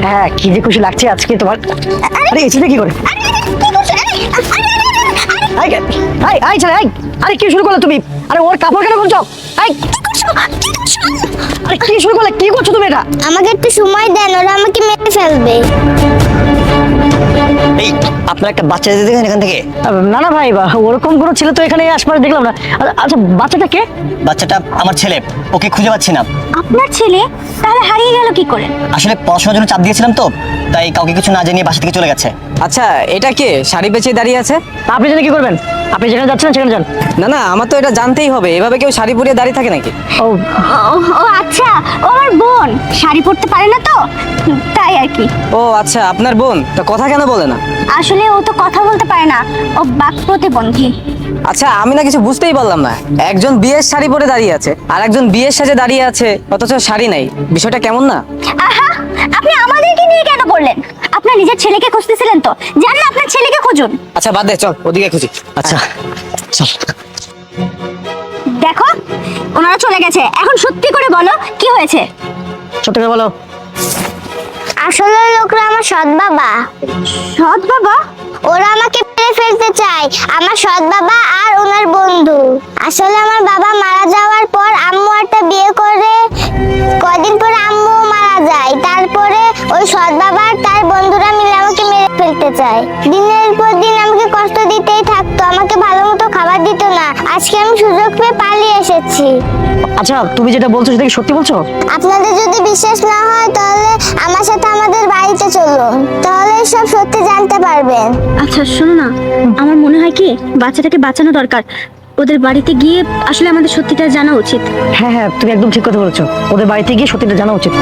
হ্যাঁ, কি যে খুশি লাগছে আজকে তোমার। আরে এসে কি করে? আরে কি শুরু করলে তুমি? আরে ওর কাপড় কেন খুলছো? আরে কি শুরু করলে? কি করছো তুমি এটা? আমাকে একটু সময় দেন, ওরা আমাকে মেরে ফেলবে। এই আপনার একটা বাচ্চা যেতে দেখেন এখান থেকে? না না ভাই, ওরকম কোনো ছেলে তো এখানে আশপাশে দেখলাম না। আচ্ছা, বাচ্চাটা কে? বাচ্চাটা আমার ছেলে, ওকে খুঁজে পাচ্ছি না। আপনার ছেলে তাহলে হারিয়ে গেল কি করে? আসলে পড়াশোনার জন্য চাপ দিয়েছিলাম তো, তাই কাউকে কিছু না জানিয়ে বাসা থেকে চলে গেছে। আচ্ছা, এটা কে শাড়ি বেচে দাঁড়িয়ে আছে? আপনি জানেন কি করবেন? আপনি যেখানে যাচ্ছেন সেখানে যান। না না, আমার তো এটা জানতেই হবে, এভাবে কেউ শাড়ি পরিয়ে দাঁড়িয়ে থাকে নাকি? ও ও আচ্ছা, ও আমার বোন, শাড়ি পরতে পারে না তো, তাই আর কি। ও আচ্ছা, আপনার বোন, তা কথা কেন বলে না? আসলে ও তো কথা বলতে পারে না, ও বাক প্রতিবন্ধী। আচ্ছা, আমি না কিছু বুঝতেই পারলাম না। একজন বিয়ের শাড়ি পরে দাঁড়িয়ে আছে আর একজন বিয়ের সাজে দাঁড়িয়ে আছে, অথচ শাড়ি নাই। বিষয়টা কেমন না? আহা, আপনি আমাদেরকে নিয়ে কেন করলেন? আপনার নিজের ছেলেকে খুঁজতেছিলেন তো, যান না আপনার ছেলেকে খুঁজুন। আচ্ছা বাদ দে, চল ওদিকে খুঁজি। আচ্ছা চল। দেখো, ওনারা চলে গেছে, এখন সত্যি করে বলো কি হয়েছে। সত্যি করে বলো। আসলে লোকরা আমার সৎ বাবা। সৎ বাবা? ওরা আমাকে মেরে ফেলতে চায়, আমার সৎ বাবা আর ওনার বন্ধু। আসলে আমার বাবা মারা যাওয়ার পর আম্মু একটা বিয়ে করে, কয়দিন পরে আম্মু মারা যায়। তারপরে ওই সৎ বাবা আর তার বন্ধুরা মিলে আমাকে মেরে ফেলতে চায়। দিনের পর দিন আমাকে কষ্ট দিতেই থাকতো, আমাকে ভালো মতো খাবার দিত না। আজকে আমি সুযোগ পেয়ে পালিয়ে এসেছি। আচ্ছা, তুমি যেটা বলছো সেটা কি সত্যি বলছো? আপনাদের যদি বিশ্বাস না হয় তাহলে আমার সাথে আমাদের বাড়িতে চলুন, তাহলে সব সত্যি জানতে পারবেন। আচ্ছা শোনো না, আমার মনে হয় কি বাচ্চাটাকে বাঁচানো দরকার। ওদের বাড়িতে গিয়ে আসলে আমাদের সত্যিটা জানা উচিত। হ্যাঁ হ্যাঁ, তুমি একদম ঠিক কথা বলেছো। ওদের বাড়িতে গিয়ে সত্যিটা জানা উচিত।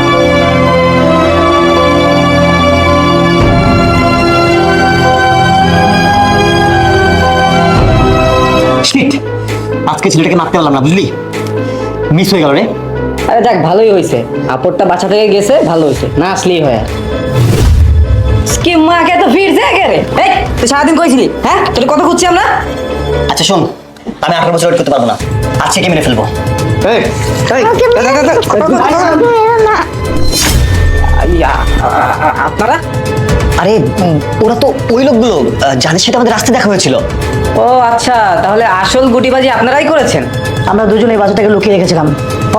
শিট, আজকে ছেলেটাকে মারতে পারলাম না, বুঝলি? মিস হয়ে গেল রে। আরে যাক, ভালোই হয়েছে, আপদটা বাঁচা থেকে গেছে, ভালো হয়েছে, না আসলেই হয়। কি মাকে তো ফিরছে একেবারে। এই তুই সারাদিন কইছিলি, হ্যাঁ তোর কথা খুঁজছি আমরা। আচ্ছা শোন, আমি 18 বছর ওয়েট করতে পারবো না, আজকে কে মেরে ফেলবো। এই, এই, আপনারা? আরে ওরা তো ওই লোকগুলো যাদের সাথে আমাদের রাস্তায় দেখা হয়েছিল। ও আচ্ছা, তাহলে আসল গুটিবাজি আপনারাই করেছেন। আমরা দুজনে এই বাচ্চাটাকে লুকিয়ে রেখেছিলাম।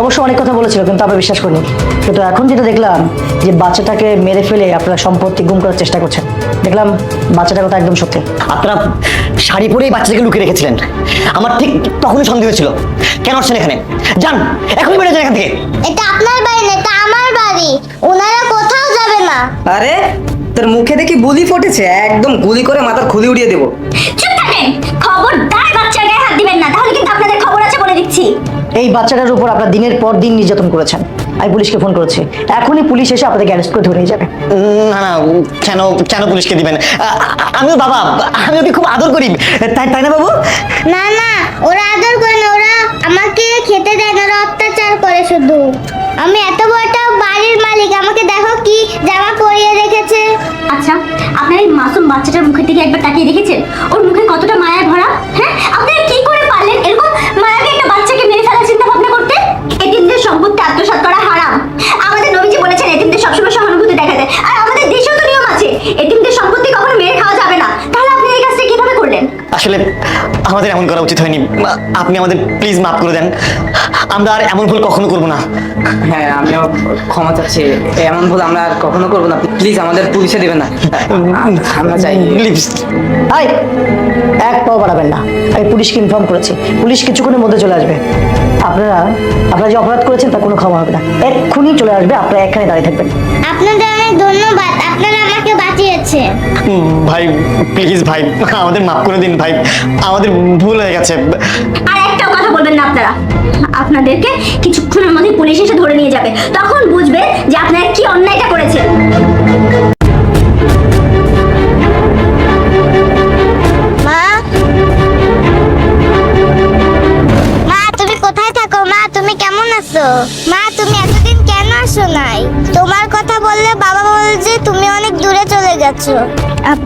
অবশ্য অনেক কথা বলেছিল, কিন্তু আমরা বিশ্বাস করিনি। কিন্তু এখন যেটা দেখলাম যে বাচ্চাটাকে মেরে ফেলে আপনারা সম্পত্তি গুম করার চেষ্টা করছেন, দেখলাম বাচ্চাটার কথা একদম সত্যি। আপনারা শাড়ি পরেই বাচ্চাটাকে লুকিয়ে রেখেছিলেন। আমার ঠিক তখনই সন্দেহ হয়েছিল। কেন আসছেন এখানে? যান, এখনই বেরো যান এখান থেকে। এটা আপনার বাড়ি না, এটা আমার বাড়ি। ওনারা কোথাও যাবে না। আরে তোর মুখে দেখি বুলি ফুটেছে, একদম গুলি করে মাথার খুলি উড়িয়ে দেবো। চুপ থাকেন, খবরদার বাচ্চার গায়ে হাত দিবেন না, তাহলে কিন্তু আপনাদের খবর আছে বলে দিচ্ছি। এই বাচ্চাটার উপর আপনারা দিনের পর দিন নির্যাতন করেছেন। আমি পুলিশকে ফোন করেছি, এখনই পুলিশ এসে আপনাদেরকে অ্যারেস্ট করে ধরে নিয়ে যাবে। না না, কেন কেন পুলিশকে দিবেন? আমিও বাবা, আমি ওকে খুব আদর করি, তাই তাই না বাবু? না না, ওরা আদর করে না, ওরা আমাকে খেতে দেয় না, ওরা অত্যাচার করে শুধু। আমি এত বড় একটা বাড়ির মালিক, আমাকে দেখো কি জামা পরিয়ে রেখেছে। আচ্ছা, আপনার এই মাসুম বাচ্চাটার মুখের দিকে একবার তাকিয়ে দেখেছেন? ওর মুখে কতটা মায়া ভরা। হ্যাঁ, আপনারা কি করে পারলেন এরকম মায়াবী একটা বাচ্চাকে মেরে ফেলার চিন্তা ভাবনা করতে? এতিমদের সম্পত্তি আত্মসাৎ করা হারাম। আমাদের নবীজি বলেছেন এতিমদের সবসময় সহানুভূতি দেখাতে, আর আমাদের দেশেও তো নিয়ম আছে, এতিমদের সম্পত্তি কখনো মেরে খাওয়া যাবে না। তাহলে আপনি এই কাজটা কিভাবে করলেন? আসলে আমাদের এমন করা উচিত হয়নি, আপনি আমাদের প্লিজ মাফ করে দেন। আমরা আর এমন ভুল কখনো করবো না। হ্যাঁ, আমিও ক্ষমা চাচ্ছি, এমন ভুল আমরা আর কখনো করবো না। প্লিজ আমাদের পুলিশে দেবেন না, আমরা চাই। প্লিজ। আই, এক পাও বাড়াবেন না। আমি পুলিশকে ইনফর্ম করেছি, পুলিশ কিছুক্ষণের মধ্যে চলে আসবে। আপনারা যে অপরাধ করেছেন তা কোনো ক্ষমা হবে না, এক্ষুনি চলে আসবে। আপনারা এখানে দাঁড়িয়ে থাকবেন। আপনাদের অনেক ধন্যবাদ, আপনারা আমাকে বাঁচিয়েছেন। ভাই প্লিজ ভাই, আমাদের মাফ করে দিন ভাই, আমাদের ভুল হয়ে গেছে। আর একটাও কথা বলবেন না আপনারা। আপনাদেরকে কিছুক্ষণের মধ্যে পুলিশ এসে ধরে নিয়ে যাবে, তখন বুঝবে যে আপনারা কি অন্যায়টা করেছেন। মা, মা তুমি কোথায় থাকো? মা তুমি কেমন আছো? মা তুমি এতদিন কেন আসো নাই? তোমার কথা বললে বাবা বলে যে তুমি অনেক দূরে চলে গেছো।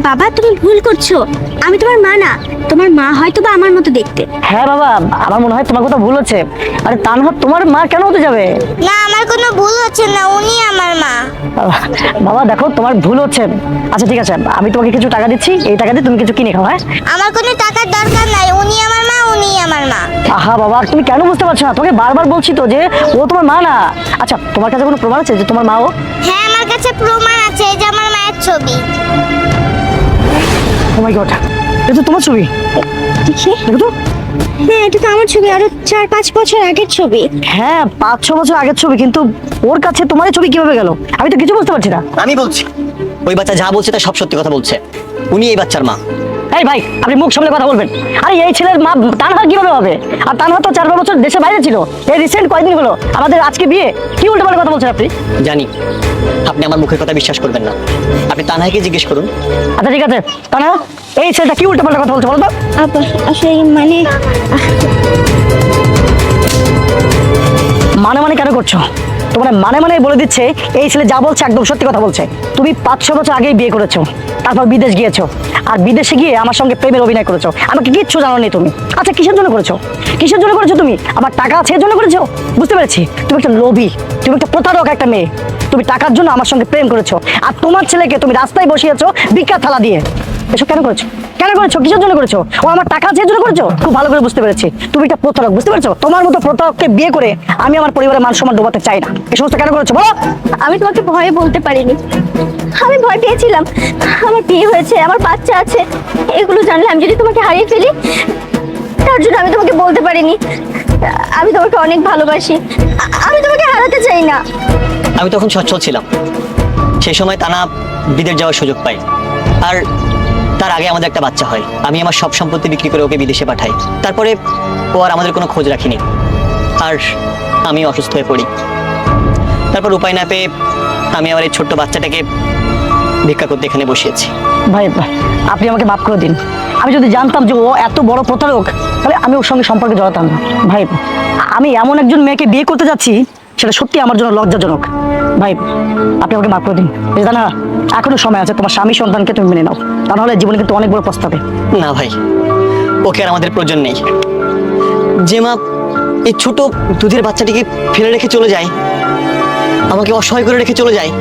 বাবা তুমি ভুল করছো, আমি তোমার মা না, তোমার মা হয়তো বা আমার মতো দেখতে। হ্যাঁ বাবা, আমার মনে হয় তোমার কথা ভুল হচ্ছে। আরে তানহা তোমার মা কেন হতে যাবে? না আমার কোনো ভুল হচ্ছে না, উনি আমার মা। বাবা দেখো তোমার ভুল হচ্ছে। আচ্ছা ঠিক আছে, আমি তোমাকে কিছু টাকা দিচ্ছি, এই টাকা দিয়ে তুমি কিছু কিনে খাও। হ্যাঁ আমার কোনো টাকার দরকার নাই, উনি আমার মা, উনি আমার মা। আহা বাবা, তুমি কেন বুঝতে পারছো না? তোকে বারবার বলছি তো যে ও তোমার মা না। আচ্ছা তোমার কাছে কোনো প্রমাণ আছে যে তোমার মা ও? হ্যাঁ আমার কাছে প্রমাণ আছে, এই যে আমার মায়ের ছবি। ও মাই গড, এটা তো তোমার ছবি। দেখি, দেখো তো। হ্যাঁ এটা তো আমার ছবি, আরো 4-5 বছর আগের ছবি। হ্যাঁ 5-6 বছর আগের ছবি, কিন্তু ওর কাছে তোমার এই ছবি কিভাবে গেল? আমি তো কিছু বুঝতে পারছি না। আমি বলছি, ওই বাচ্চা যা বলছে তা সব সত্যি কথা বলছে। উনি এই বাচ্চার মা। এই ভাই, আপনি মুখ সামলে কথা বলবেন। আরে এই ছেলের মা তানহা কিভাবে হবে? আর তানহা তো 4 বছর দেশের বাইরে ছিল। এই রিসেন্ট কয়েকদিন হলো আমাদের আজকে বিয়ে। কি উল্টোপাল্টা কথা বলছেন আপনি? জানি আপনি আমার মুখের কথা বিশ্বাস করবেন না, আপনি তানহাকে জিজ্ঞেস করুন। আচ্ছা ঠিক আছে, তানহা এই ছেলেটা কি উল্টোপাল্টা কথা বলছে বলো তো? আসলে মানে মানে মানে কেন করছো? তোমরা মানে মানে বলে দিচ্ছে এই ছেলে যা বলছে একদম সত্যি কথা বলছে। তুমি 5-6 বছর আগেই বিয়ে করেছো, তারপর বিদেশ গিয়েছো, আর বিদেশে গিয়ে আমার সঙ্গে প্রেমের অভিনয় করেছো। আমাকে কিচ্ছু জানোনি তুমি। আচ্ছা কিসের জন্য করেছো? কিসের জন্য করেছো তুমি? আমার টাকা আছে এর জন্য করেছো? বুঝতে পেরেছি, তুমি একটা লোভী, তুমি একটা প্রতারক একটা মেয়ে। তুমি টাকার জন্য আমার সঙ্গে প্রেম করেছো, আর তোমার ছেলেকে তুমি রাস্তায় বসিয়েছো ভিক্ষার থালা দিয়ে। এসব কেন করেছো? কেন করেছো? কিসের জন্য করেছো? ও আমার টাকা আছে এর জন্য করেছো? খুব ভালো করে বুঝতে পেরেছি তুমি একটা প্রতারক। বুঝতে পেরেছো? তোমার মতো প্রতারককে বিয়ে করে আমি আমার পরিবারের মান সম্মান ডোবাতে চাই না। এই সমস্ত কেন করেছো বলো? আমি তোমাকে ভয়ে বলতে পারিনি, আমি ভয় পেয়েছিলাম। আমার বিয়ে হয়েছে, আমার বাচ্চা আছে, এগুলো জানলে আমি যদি তোমাকে হারিয়ে ফেলি, তার জন্য আমি তোমাকে বলতে পারিনি। আমি তোমাকে অনেক ভালোবাসি, আমি তোমাকে হারাতে চাই না। আমি তখন সচ্ছল ছিলাম, সেই সময় তানা বিদেশ যাওয়ার সুযোগ পাই, আর তার আগে আমাদের একটা বাচ্চা হয়। আমি আমার সব সম্পত্তি বিক্রি করে ওকে বিদেশে পাঠাই। তারপরে ও আর আমাদের কোনো খোঁজ রাখিনি, আর আমি অসুস্থ হয়ে পড়ি। তারপর উপায় না পেয়ে আমি আমার এই ছোট্ট বাচ্চাটাকে ভিক্ষা করতে এখানে বসিয়েছি। ভাই আপনি আমাকে মাফ করে দিন। আমি যদি জানতাম যে ও এত বড় প্রতারক, তাহলে আমি ওর সঙ্গে সম্পর্কে জড়াতাম না। ভাই আমি এমন একজন মেয়েকে বিয়ে করতে যাচ্ছি, সেটা সত্যি আমার জন্য লজ্জাজনক। ভাই আপনি আমাকে মাফ করে দিন। জানা এখনো সময় আছে, তোমার স্বামী সন্তানকে তুমি মেনে নাও, তা নাহলে জীবনে কিন্তু অনেক বড় পস্তাবে। না ভাই, ওকে আর আমাদের প্রয়োজন নেই। যে মা এই ছোট দুধের বাচ্চাটিকে ফেলে রেখে চলে যায়, আমাকে অসহায় করে রেখে চলে যায়,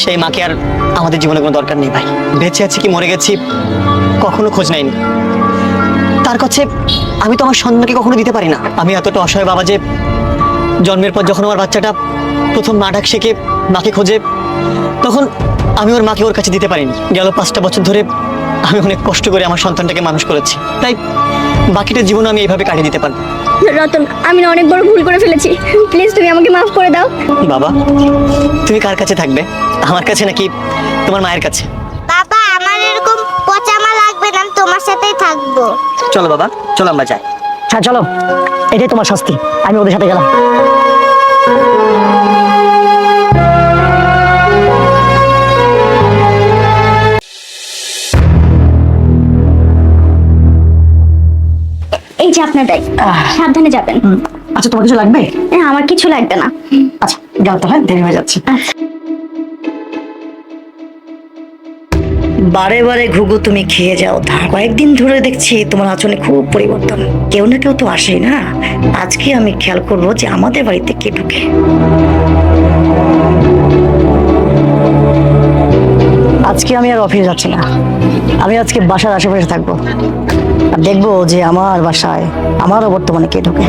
সেই মাকে আর আমাদের জীবনে কোনো দরকার নেই ভাই। বেঁচে আছি কি মরে গেছি কখনো খোঁজ নেয়নি। তার কাছে আমি তো আমার সন্তানকে কখনো দিতে পারি না। আমি এতটা অসহায় বাবা যে জন্মের পর যখন আমার বাচ্চাটা প্রথম মা ডাক শেখে, মাকে খোঁজে, তখন আমি ওর মাকে ওর কাছে দিতে পারিনি। গেল 5টা বছর ধরে আমি অনেক কষ্ট করে আমার সন্তানটাকে মানুষ করেছি, তাই বাকিটা জীবন আমি এইভাবে কাটিয়ে দিতে পারবো। রতন, আমি না অনেক বড় ভুল করে ফেলেছি, প্লিজ তুমি আমাকে মাফ করে দাও। বাবা তুমি কার কাছে থাকবে, আমার কাছে নাকি তোমার মায়ের কাছে? বাবা আমার এরকম পচামা লাগবে না, আমি তোমার সাথেই থাকবো। চলো বাবা, চলো আমরা যাই। হ্যাঁ চলো, এটাই তোমার শাস্তি। আমি ওদের সাথে গেলাম। এই যে আপনার ব্যাগ, সাবধানে যাবেন। আচ্ছা তোমার কিছু লাগবে? আমার কিছু লাগবে না। আচ্ছা গেল তো, হ্যাঁ দেরি হয়ে যাচ্ছে। বারে বারে ঘুঘু তুমি খেয়ে যাও, কয়েকদিন ধরে দেখছি তোমার আচরণে খুব পরিবর্তন। কেউ না কেউ তো আসেই না। আজকে আমি খেয়াল করবো যে আমাদের বাড়িতে কে ঢুকে। আজকে আমি আর অফিস যাচ্ছি না, আমি আজকে বাসার আশেপাশে থাকবো, আর দেখবো যে আমার বাসায় আমারও বর্তমানে কে ঢুকে।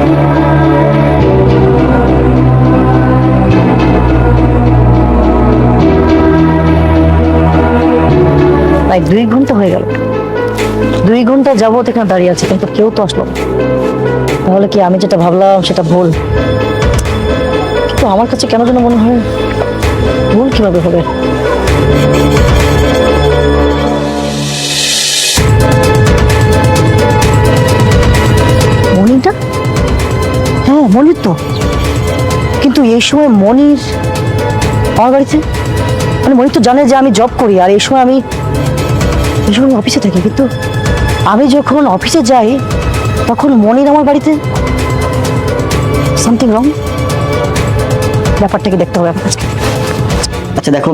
প্রায় 2 ঘন্টা হয়ে গেল, 2 ঘন্টা যাবত এখানে দাঁড়িয়ে আছে, কিন্তু কেউ তো আসলো না। তাহলে কি আমি যেটা ভাবলাম সেটা ভুল? কিন্তু আমার কাছে কেন যেন মনে হয় ভুল কিভাবে হবে। মনিরটা, হ্যাঁ মনির তো, কিন্তু এই সময় মনির আমার বাড়িতে, মানে মনির তো জানে যে আমি জব করি, আর এই সময় আমি অফিসে থাকি, কিন্তু আমি যখন অফিসে যাই তখন মনির আমার বাড়িতে। সামথিং রং, ব্যাপারটাকে দেখতে হবে আমার কাছে। আচ্ছা আচ্ছা দেখো,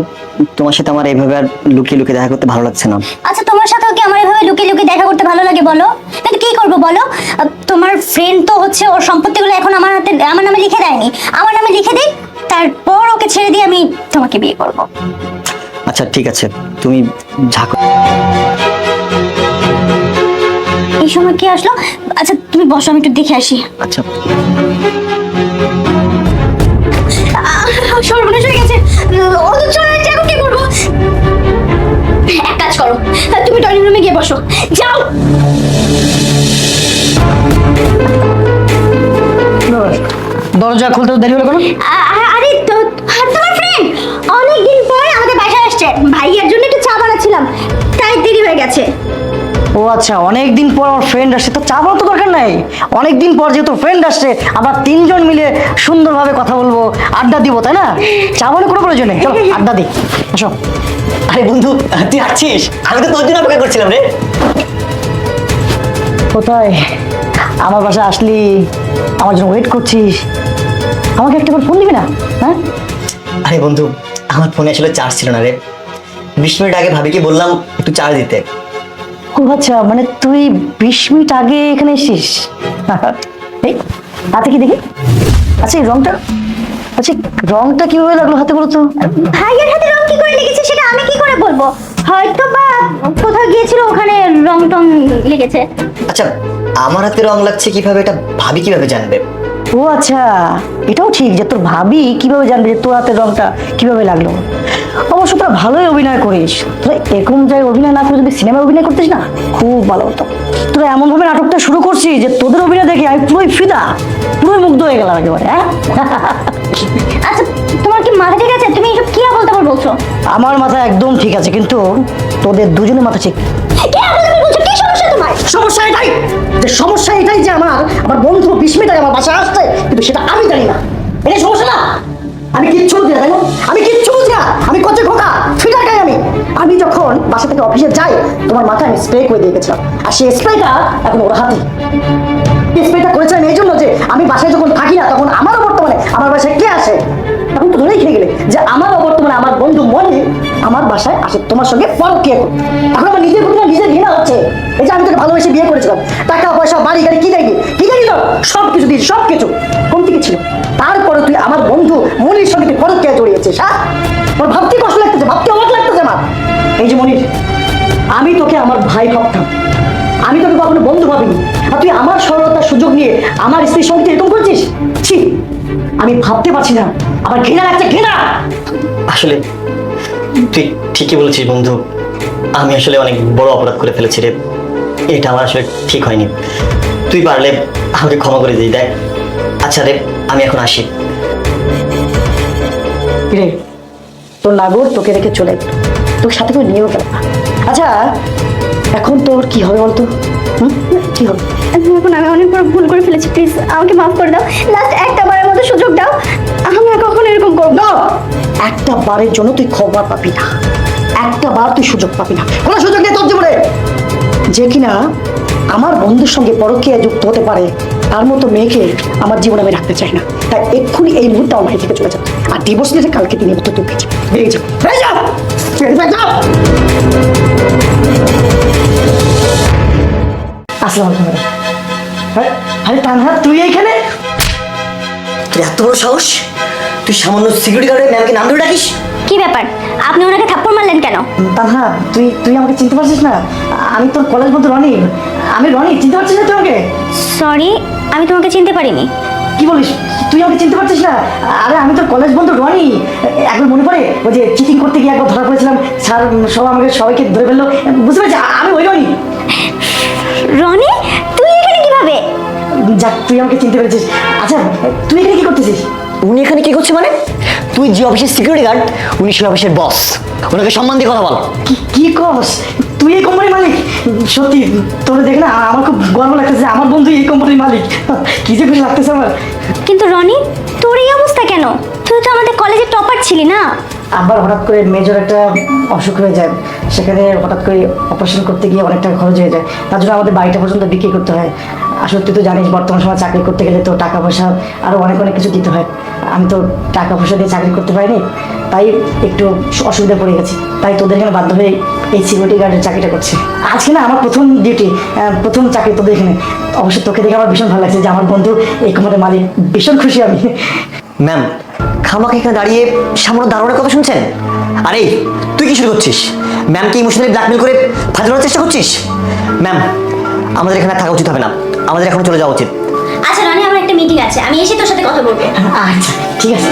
তোমার সাথে আমার এইভাবে আর লুকিয়ে লুকিয়ে দেখা করতে ভালো লাগছে না। আচ্ছা তোমার সাথেও কি আমার এভাবে লুকিয়ে লুকিয়ে দেখা করতে ভালো লাগে বলো? কিন্তু কি করবো বলো, তোমার ফ্রেন্ড তো হচ্ছে ওর সম্পত্তিগুলো এখন আমার হাতে আমার নামে লিখে দেয়নি, আমার নামে লিখে দিই, তারপর ওকে ছেড়ে দিয়ে আমি তোমাকে বিয়ে করব। আচ্ছা ঠিক আছে, তুমি ঝাঁকো। এই সময় কি আসলো? আচ্ছা তুমি বসো, আমি একটু দেখে আসি। আচ্ছা সর্বনাশ হয়ে গেছে, ও তো চলে যাচ্ছে, এখন কি করবো? এক কাজ করো, তুমি ড্রয়িং রুমে গিয়ে বসো, যাও। দরজা খুলতে তো দেরি হলো কেন? আরে তোমার ফ্রেন্ড অনেকদিন পরে আমাদের বাসায় আসছে, ভাইয়ার জন্য একটু চা বানাচ্ছিলাম, তাই দেরি হয়ে গেছে। ও আচ্ছা, অনেকদিন পর আমার ফ্রেন্ড আসছে, তো চা বানাতে দরকার নাই। অনেকদিন পর যেহেতু ফ্রেন্ড আসছে, আমরা তিনজন মিলে সুন্দরভাবে কথা বলবো, আড্ডা দিব, তাই না? চা বানানোর কোনো প্রয়োজন নেই, চলো আড্ডা দিই, আসো। আরে বন্ধু, তুই আসছিস? আমি তো তোর জন্য অপেক্ষা করছিলাম রে। কোথায়? আমার বাসায় আসলি, আমার জন্য ওয়েট করছিস, আমাকে একটা ফোন দিবি না? হ্যাঁ, আরে বন্ধু, আমার ফোনে আসলে চার্জ ছিল না রে। 20 মিনিট আগে ভাবিকে বললাম একটু চার্জ দিতে। ও আচ্ছা, মানে তুই 20 মিনিট আগে এখানে এসেছিস? এই হাতে কি দেখি? আচ্ছা এই রংটা, আচ্ছা রংটা কিভাবে লাগলো হাতে বলো তো? ভাইয়ের হাতে রং কি করে লেগেছে সেটা আমি কি করে বলবো, হয়তো বা কোথাও গিয়েছিল ওখানে রং টং লেগেছে। আচ্ছা, আমার হাতে রং লাগছে কিভাবে, এটা ভাবি কিভাবে জানবে? ও আচ্ছা, এটাও ঠিক যে তোর ভাবি কিভাবে জানবে যে তোর হাতের রংটা কিভাবে লাগলো। অবশ্য তোরা ভালোই অভিনয় করিস, তোরা এরকম জায়গায় অভিনয় না করে যদি সিনেমায় অভিনয় করতিস না, খুব ভালো হতো। তোরা এমন ভাবে নাটকটা শুরু করছিস যে তোদের অভিনয় দেখে আমি পুরোই ফিদা, পুরোই মুগ্ধ হয়ে গেলাম একেবারে। হ্যাঁ আচ্ছা তোমার কি মাথা ঠিক আছে? তুমি এসব কি বলতে বলছো? আমার মাথা একদম ঠিক আছে, কিন্তু তোদের দুজনের মাথা ঠিক। কি বলছো? কি সমস্যা তোমার? সমস্যা এটাই সমস্যা এটাই যে আমার বন্ধু 20 মিনিট আগে আমার বাসায় আসছে, কিন্তু সেটা আমি জানি না। এটাই সমস্যা না? আমি কিচ্ছু বুঝি না, তাই না? আমি কিচ্ছু বুঝি না, আমি কচে খোকা ফিটার গাই। আমি যখন বাসা থেকে অফিসে যাই, তোমার মাথায় আমি স্প্রে করে দিয়ে গেছিলাম, আর সেই স্প্রেটা এখন ওর হাতে। স্প্রেটা করেছিলাম এই জন্য যে আমি বাসায় যখন থাকি না, তখন আমারও বর্তমানে আমার বাসায় কে আসে? এখন তো ধরেই খেয়ে গেলে যে আমারও বর্তমানে আমার বন্ধু মনি আমার বাসায় আসে তোমার সঙ্গে পরকীয়া করতে। এখন আমার নিজের প্রতি নিজের ঘৃণা হচ্ছে। এই যে আমি তোকে ভালোবেসে বিয়ে করেছিলাম, টাকা পয়সা বাড়ি গাড়ি কি দেখি তো সব কিছু দিয়েছি, সব কিছু কম থেকে ছিল। তারপরে তুই আমার বন্ধু মনির সঙ্গে তুই পরকীয়া জড়িয়েছিস। হ্যাঁ, আমার ভাবতে কষ্ট লাগতেছে, ভাবতে অবাক লাগতেছে আমার। এই যে মনির, আমি তোকে আমার ভাই ভাবতাম, আমি তোকে কখনো বন্ধু ভাবিনি, আর তুই আমার সরলতার সুযোগ নিয়ে আমার স্ত্রীর সঙ্গে এরকম করছিস। ছি, আমি ভাবতে পারছি না, আমার ঘৃণা লাগছে, ঘৃণা। আসলে তুই ঠিকই বলেছিস বন্ধু, আমি আসলে অনেক বড় অপরাধ করে ফেলেছি রে। এটা আমার আসলে ঠিক হয়নি। তুই পারলে আমাকে ক্ষমা করে দিই, দেখ। আচ্ছা রে, আমি এখন আসি। রে, তোর নাগর তোকে রেখে চলে গেল, তোকে সাথে করে নিয়েও গেল। আচ্ছা এখন তোর কি হবে বলতো? কি হবে? এখন আমি অনেক বড় ভুল করে ফেলেছি, প্লিজ আমাকে মাফ করে দাও, লাস্ট একটা বারের মতো সুযোগ দাও, আমি আর কখনো এরকম করবো না। একটা বারের জন্য তুই খবর পাবি না, একটা বার তুই সুযোগ পাবি না, কোনো সুযোগ নেই তোর জীবনে। যে কিনা আমার বন্ধুর সঙ্গে পরকীয়ায় যুক্ত হতে পারে, তার মতো মেয়েকে আমার জীবনে আমি রাখতে চাই না। তাই এক্ষুনি এই মুহূর্তে আমার বাড়ি থেকে চলে যাও, আর ডিভোর্স নিয়ে কালকে দিনের মতো তুই বেরিয়ে যাও, বেরিয়ে যাও, বেরিয়ে যাও। আসসালামু আলাইকুম। আরে তানহা, তুই এইখানে? তুই এত বড় সাহস, তুই সামান্য সিকিউরিটি গার্ডের ম্যামকে নাম ধরে ডাকিস? কি ব্যাপার, আপনি ওনাকে থাপ্পড় মারলেন কেন? তানহা, তুই তুই আমাকে চিনতে পারছিস না? আমি তোর কলেজ বন্ধু রনি, আমি রনি, চিনতে পারছিস না তুই আমাকে? সরি, আমি তোমাকে চিনতে পারিনি। কি বলিস, তুই আমাকে চিনতে পারছিস না? আরে আমি তোর কলেজ বন্ধু রনি। একবার মনে পড়ে ওই যে চিটিং করতে গিয়ে একবার ধরা পড়েছিলাম, স্যার সব আমাকে সবাইকে ধরে ফেললো, বুঝতে পারছিস? আমি ওই রনি। রনি, তুই এখানে কিভাবে? যাক, তুই আমাকে চিনতে পেরেছিস। আচ্ছা তুই এখানে কি করতেছিস? উনি এখানে কি করছে মানে? তুই যে অফিসের সিকিউরিটি গার্ড, উনি সেই অফিসের বস, ওনাকে সম্মান দিয়ে কথা বল। কি কস? তুই এই কোম্পানির মালিক? সত্যি তোর দেখে না আমার খুব গর্ব লাগতেছে, আমার বন্ধু এই কোম্পানির মালিক, কি যে খুশি লাগতেছে আমার। কিন্তু রনি, তোর এই অবস্থা কেন? তুই তো আমাদের কলেজের টপার ছিলি না? আবার হঠাৎ করে মেজর একটা অসুখ হয়ে যায়, সেখানে হঠাৎ করে অপারেশন করতে গিয়ে অনেক টাকা খরচ হয়ে যায়, তার জন্য আমাদের বাড়িটা পর্যন্ত বিক্রি করতে হয়। আসলে তুই তো জানিস বর্তমান সময় চাকরি করতে গেলে তো টাকা পয়সা আরও অনেক অনেক কিছু দিতে হয়। আমি তো টাকা পয়সা দিয়ে চাকরি করতে পারিনি, তাই একটু অসুবিধা পড়ে গেছি। তাই তোদের এখানে বাধ্য হয়ে এই সিকিউরিটি গার্ডের চাকরিটা করছি। আজকে না আমার প্রথম ডিউটি, প্রথম চাকরি তোদের এখানে। অবশ্যই তোকে দেখে আমার ভীষণ ভালো লাগছে যে আমার বন্ধু এই কোম্পানির মালিক, ভীষণ খুশি আমি। ম্যাম, খামাকে এখানে দাঁড়িয়ে সামনে দারোয়ানের কথা শুনছেন? আরে তুই কি শুরু করছিস? ম্যামকে ইমোশনালি ব্ল্যাকমেল করে ফাজলানোর চেষ্টা করছিস? ম্যাম, আমাদের এখানে থাকা উচিত হবে না, আমাদের এখন চলে যাওয়া উচিত। আচ্ছা রনি, আমার একটা মিটিং আছে, আমি এসে তোর সাথে কথা বলবো। আচ্ছা ঠিক আছে।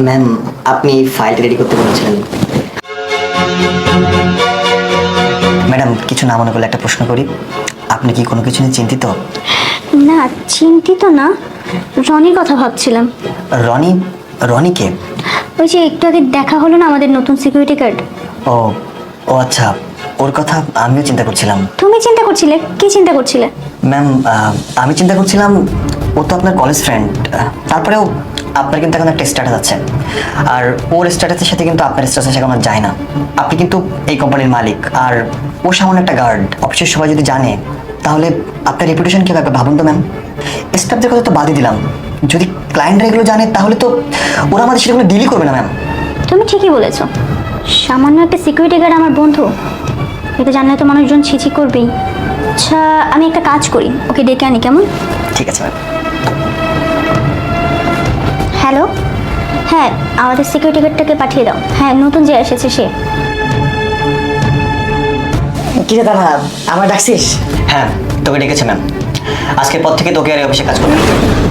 ম্যাম, আপনি ফাইলটা রেডি করতে বলেছিলেন। ম্যাডাম, কিছু না মনে করলে একটা প্রশ্ন করি, আপনি কি কোনো কিছু নিয়ে চিন্তিত? না, চিন্তিত না, রনির কথা ভাবছিলাম। রনি? রনিকে? ওই যে একটু আগে দেখা হলো না আমাদের নতুন সিকিউরিটি গার্ড। ও ও আচ্ছা, ওর কথা আমিও চিন্তা করছিলাম। তুমি চিন্তা করছিলে? কি চিন্তা করছিলে? ম্যাম, আমি চিন্তা করছিলাম ও তো আপনার কলেজ ফ্রেন্ড, তারপরেও আপনার কিন্তু এখন একটা স্ট্যাটাস আছে, আর ওর স্ট্যাটাসের সাথে কিন্তু আপনার স্ট্যাটাস এখন আর যায় না। আপনি কিন্তু এই কোম্পানির মালিক, আর ও সামান্য একটা গার্ড। অফিসের সবাই যদি জানে তাহলে আপনার রেপুটেশন কী হবে ভাবুন তো ম্যাম। স্টাফদের কথা তো বাদই দিলাম, যদি ক্লায়েন্টরা এগুলো জানে তাহলে তো ওরা আমাদের সেগুলো ডিলই করবে না ম্যাম। তুমি ঠিকই বলেছো, সামান্য একটা সিকিউরিটি গার্ড আমার বন্ধু, এটা জানলে তো মানুষজন ছিছি করবেই। আচ্ছা, আমি একটা কাজ করি, ওকে ডেকে আনি, কেমন? ঠিক আছে ম্যাম। হ্যালো, হ্যাঁ আমাদের সিকিউরিটি গার্ডটাকে পাঠিয়ে দাও। হ্যাঁ, নতুন যে এসেছে সে। কি রে দাদা, আমার ডাকছিস? হ্যাঁ, তোকে ডেকেছে ম্যাম। আজকের পর থেকে তোকে আর এই অফিসে কাজ করবে,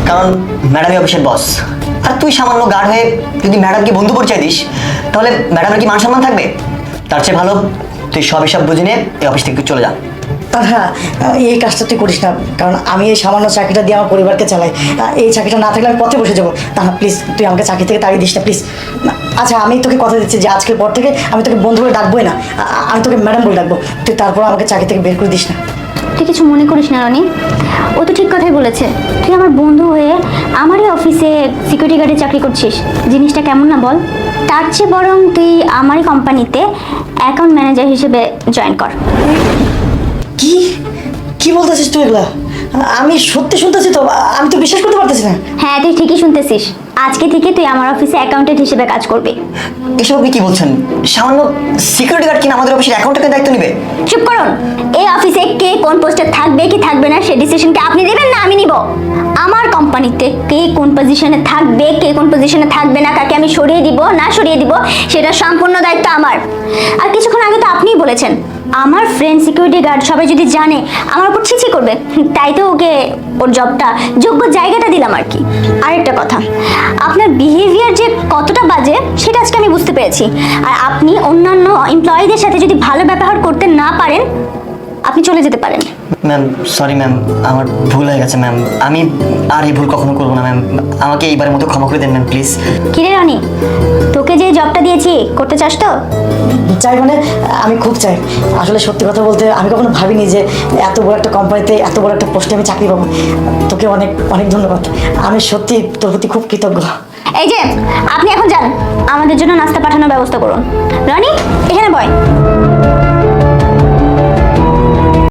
কারণ ম্যাডামই অফিসের বস। আর তুই সামান্য গার্ড হয়ে যদি ম্যাডামকে বন্ধু পরিচয় দিস তাহলে ম্যাডামের কি মান সম্মান থাকবে? তার চেয়ে ভালো তুই সব এসব বুঝে নিয়ে এই অফিস থেকে চলে যা। দাদা, এই কাজটা তুই করিস না, কারণ আমি এই সামান্য চাকরিটা দিয়ে আমার পরিবারকে চালাই। এই চাকরিটা না থাকলে আমি পথে বসে যাবো। দাদা প্লিজ, তুই আমাকে চাকরি থেকে তাড়িয়ে দিস না প্লিজ। আচ্ছা, আমি তোকে কথা দিচ্ছি যে আজকের পর থেকে আমি তোকে বন্ধু বলে ডাকবোই না, আমি তোকে ম্যাডাম বলে ডাকবো। তুই তারপর আমাকে চাকরি থেকে বের করে দিস না। তুই কিছু মনে করিস না রনি, ও তো ঠিক কথাই বলেছে। তুই আমার বন্ধু হয়ে আমারই অফিসে সিকিউরিটি গার্ডে চাকরি করছিস, জিনিসটা কেমন না বল? তার চেয়ে বরং তুই আমারই কোম্পানিতে অ্যাকাউন্ট ম্যানেজার হিসেবে জয়েন কর। কি কি বলতেছিস তুই এগুলা? আমি সত্যি শুনতেছি তো, আমি তো বিশ্বাস করতে পারতেছি না। হ্যাঁ, তুই ঠিকই শুনতেছিস, আজকে থেকে তুই আমার অফিসে অ্যাকাউন্টেন্ট হিসেবে কাজ করবি। এসব আপনি কি বলছেন? সামান্য সিকিউরিটি গার্ড কিনা আমাদের অফিসের অ্যাকাউন্টের দায়িত্ব নেবে? চুপ করুন। এই অফিসে কে কোন পোস্টে থাকবে কি থাকবে না সে ডিসিশন কি আপনি নেবেন না আমি নিব? আমার কোম্পানিতে কে কোন পজিশনে থাকবে, কে কোন পজিশনে থাকবে না, কাকে আমি সরিয়ে দিব না সরিয়ে দিব, সেটা সম্পূর্ণ দায়িত্ব আমার। আর কিছুক্ষণ আগে তো আপনিই বলেছেন আমার ফ্রেন্ড সিকিউরিটি গার্ড সবাই যদি জানে আমার উপর ছিছি করবে, তাই তো ওকে ওর জবটা যোগ্য জায়গাটা দিলাম আর কি। আরেকটা কথা, আপনার বিহেভিয়ার যে কতটা বাজে সেটা আজকে আমি বুঝতে পেরেছি। আর আপনি অন্যান্য এমপ্লয়ীদের সাথে যদি ভালো ব্যবহার করতে না পারেন আপনি চলে যেতে পারেন। ম্যাম সরি ম্যাম, আমার ভুল হয়ে গেছে ম্যাম, আমি আর এই ভুল কখনো করবো না ম্যাম, আমাকে এইবারের মতো ক্ষমা করে দেন ম্যাম প্লিজ। কিরে রনি, তোকে যে জবটা দিয়েছি করতে চাস তো? চাই মানে আমি খুব চাই। আসলে সত্যি কথা বলতে আমি কখনো ভাবিনি যে এত বড় একটা কোম্পানিতে এত বড় একটা পোস্টে আমি চাকরি পাবো। তোকে অনেক অনেক ধন্যবাদ, আমি সত্যি তোর প্রতি খুব কৃতজ্ঞ। এই যে আপনি এখন যান, আমাদের জন্য নাস্তা পাঠানোর ব্যবস্থা করুন। রনি, এখানে বয়।